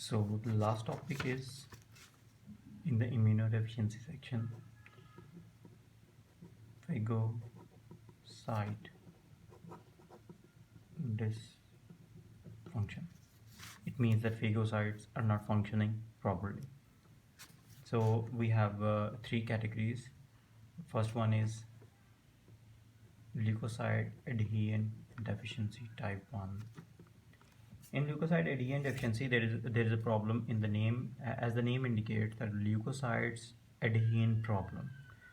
So the last topic is in the immunodeficiency section, phagocyte dysfunction. It means that phagocytes are not functioning properly. So we have three categories. First one is leukocyte adhesion deficiency type 1. In leukocyte adhesion deficiency, there is a problem in the name, as the name indicates, that leukocytes adhesion problem.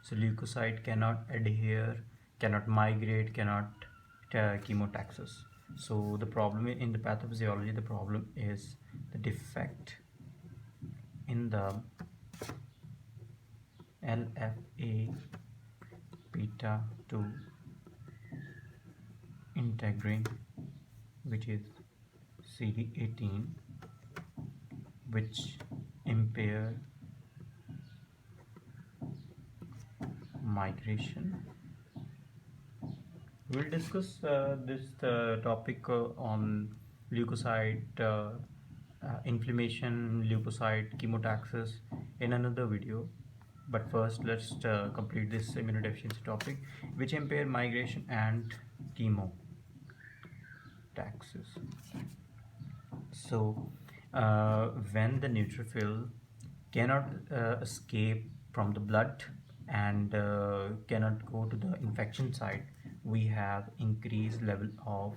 So leukocyte cannot adhere, cannot migrate, cannot chemotaxis. So the problem in the pathophysiology, the problem is the defect in the LFA beta 2 integrin, which is CD18, which impair migration. We'll discuss this topic on leukocyte inflammation, leukocyte chemotaxis in another video. But first, let's complete this immunodeficiency topic, which impair migration and chemotaxis. So, when the neutrophil cannot escape from the blood and cannot go to the infection site, we have increased level of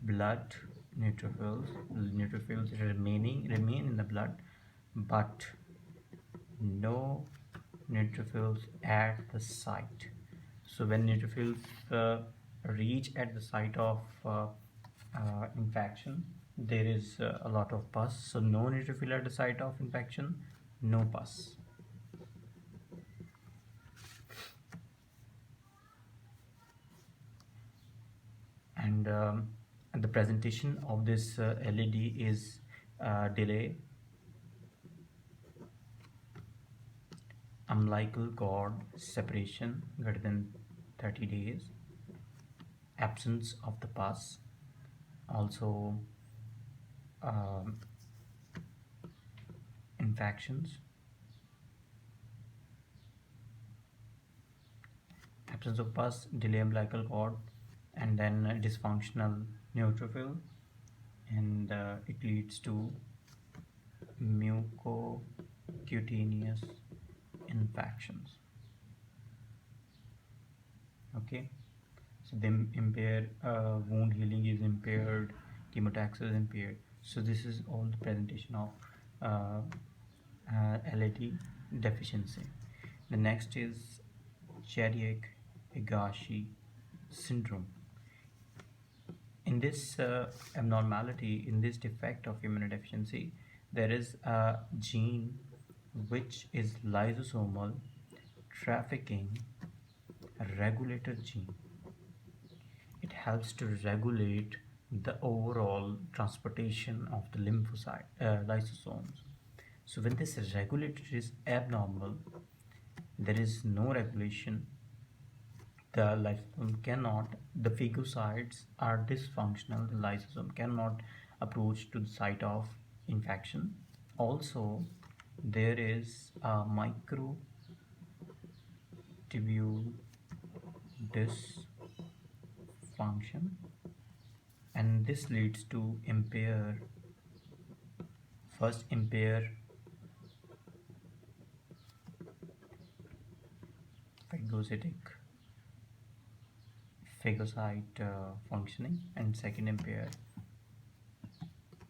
blood neutrophils. Neutrophils remain in the blood, but no neutrophils at the site. So when neutrophils reach at the site of infection, there is a lot of pus. So no neutrophil at the site of infection, no pus. And the presentation of this LED is delay, umbilical cord separation greater than 30 days, absence of the pus, also infections, absence of pus, delay umbilical cord, and then dysfunctional neutrophil, and it leads to mucocutaneous infections. Okay, so they impair wound healing is impaired, chemotaxis is impaired. So this is all the presentation of LAT deficiency. The next is Chiari-Higashi syndrome. In this abnormality, in this defect of immunodeficiency, there is a gene which is lysosomal trafficking regulator gene. It helps to regulate the overall transportation of the lymphocyte lysosomes. So when this regulator is abnormal, there is no regulation. The lysosome cannot, the phagocytes are dysfunctional, the lysosome cannot approach to the site of infection. Also, there is a microtubule dysfunction, and this leads to first impair phagocyte functioning, and second impair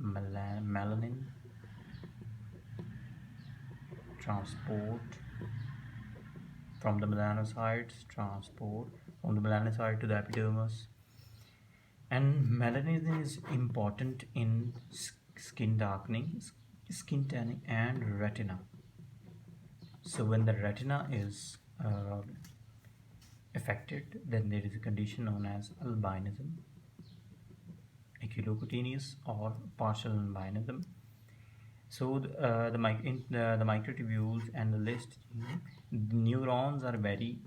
melanin transport from the melanocytes, from the melanocyte to the epidermis. And melanin is important in skin darkening, skin tanning, and retina. So when the retina is affected, then there is a condition known as albinism, oculocutaneous or partial albinism. So the microtubules and the list neurons are very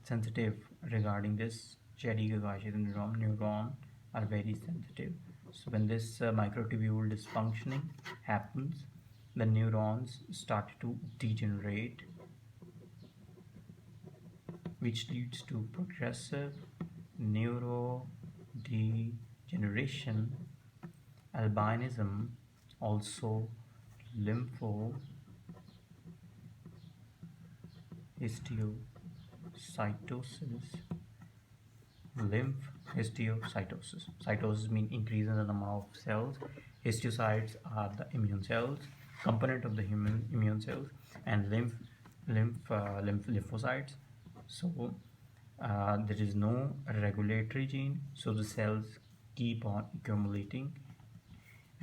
sensitive regarding this Chiari-Higashi syndrome. Neuron are very sensitive. So when this microtubule dysfunctioning happens, the neurons start to degenerate, which leads to progressive neurodegeneration, albinism, also lymphohistiocytosis, lymph histiocytosis. Cytosis means increase in the number of cells. Histiocytes are the immune cells, component of the human immune cells, and lymphocytes. So there is no regulatory gene, so the cells keep on accumulating.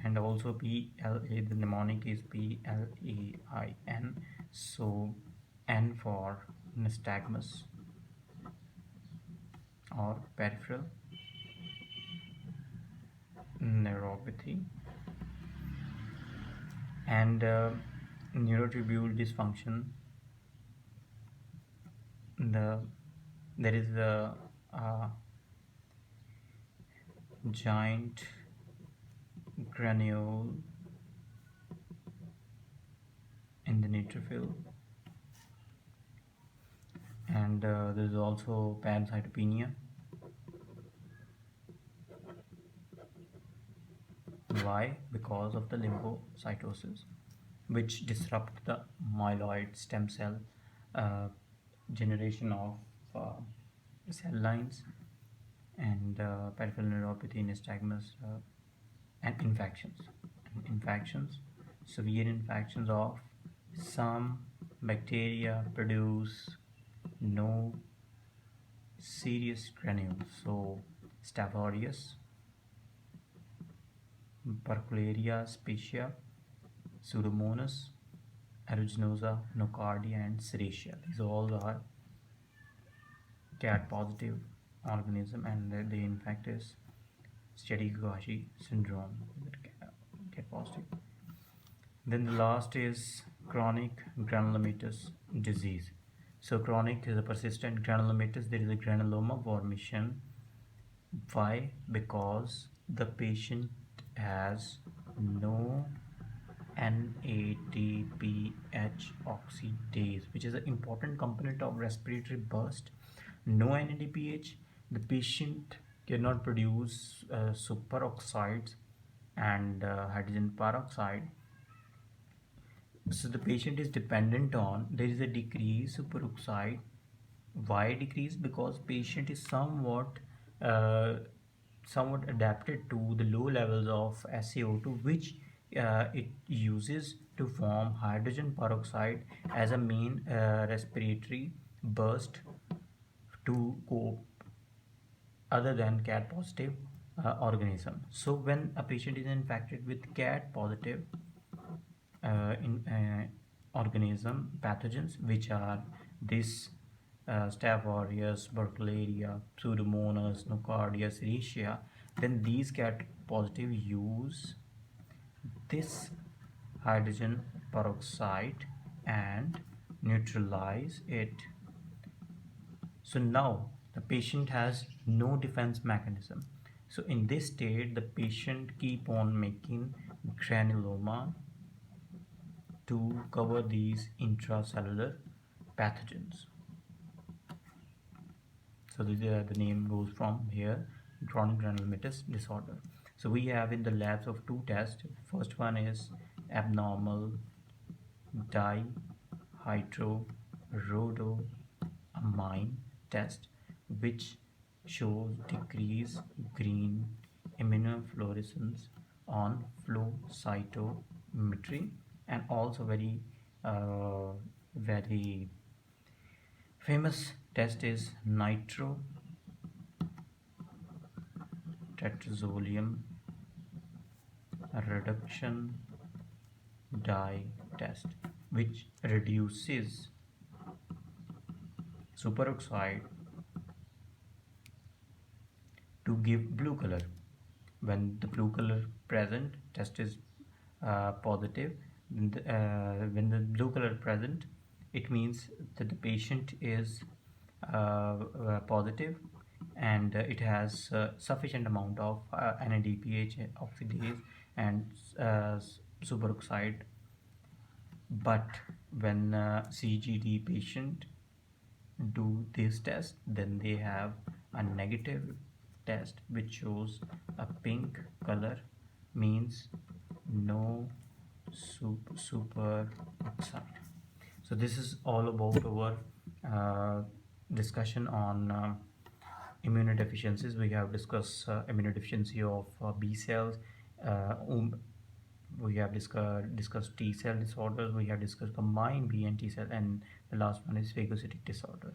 And also PLA, the mnemonic is PLAIN, so N for nystagmus or peripheral neuropathy. And neurotubule dysfunction, there is a giant granule in the neutrophil, and there is also pancytopenia. Why? Because of the lymphocytosis, which disrupt the myeloid stem cell uh, generation of cell lines, and peripheral neuropathy, nystagmus, and infections, severe infections of some bacteria produce no serious granules. So Staph aureus, Burkholderia specia, Pseudomonas, aeruginosa, nocardia, and serratia. These all are cat positive organism, and the infect is Stedigashi syndrome with cat positive. Then the last is chronic granulomatous disease. So chronic is a persistent granulomatous. There is a granuloma formation. Why? Because the patient has no NADPH oxidase, which is an important component of respiratory burst. No NADPH, the patient cannot produce superoxides and hydrogen peroxide. So the patient is dependent on, there is a decrease superoxide. Why decrease? Because patient is uh, somewhat adapted to the low levels of SaO2, which it uses to form hydrogen peroxide as a main respiratory burst to cope other than cat positive organism. So when a patient is infected with cat positive in organism pathogens, which are this Staph aureus, Burkholderia, Pseudomonas, Nocardia, Serratia, then these cat positive use this hydrogen peroxide and neutralize it. So now the patient has no defense mechanism. So in this state, the patient keep on making granuloma to cover these intracellular pathogens. So the name goes from here, chronic granulomatous disorder. So we have in the labs of two tests. First one is abnormal dihydrorhodoamine test, which shows decreased green immunofluorescence on flow cytometry, and also very famous test is nitrotetrazolium reduction dye test, which reduces superoxide to give blue color. When the blue color present, test is positive. When the blue color present, it means that the patient is positive. and it has sufficient amount of NADPH oxidase and superoxide. But when CGD patient do this test, then they have a negative test which shows a pink color, means no super oxide. So this is all about our discussion on immunodeficiencies. We have discussed immunodeficiency of B cells. We have discussed T cell disorders. We have discussed combined B and T cell, and the last one is phagocytic disorder.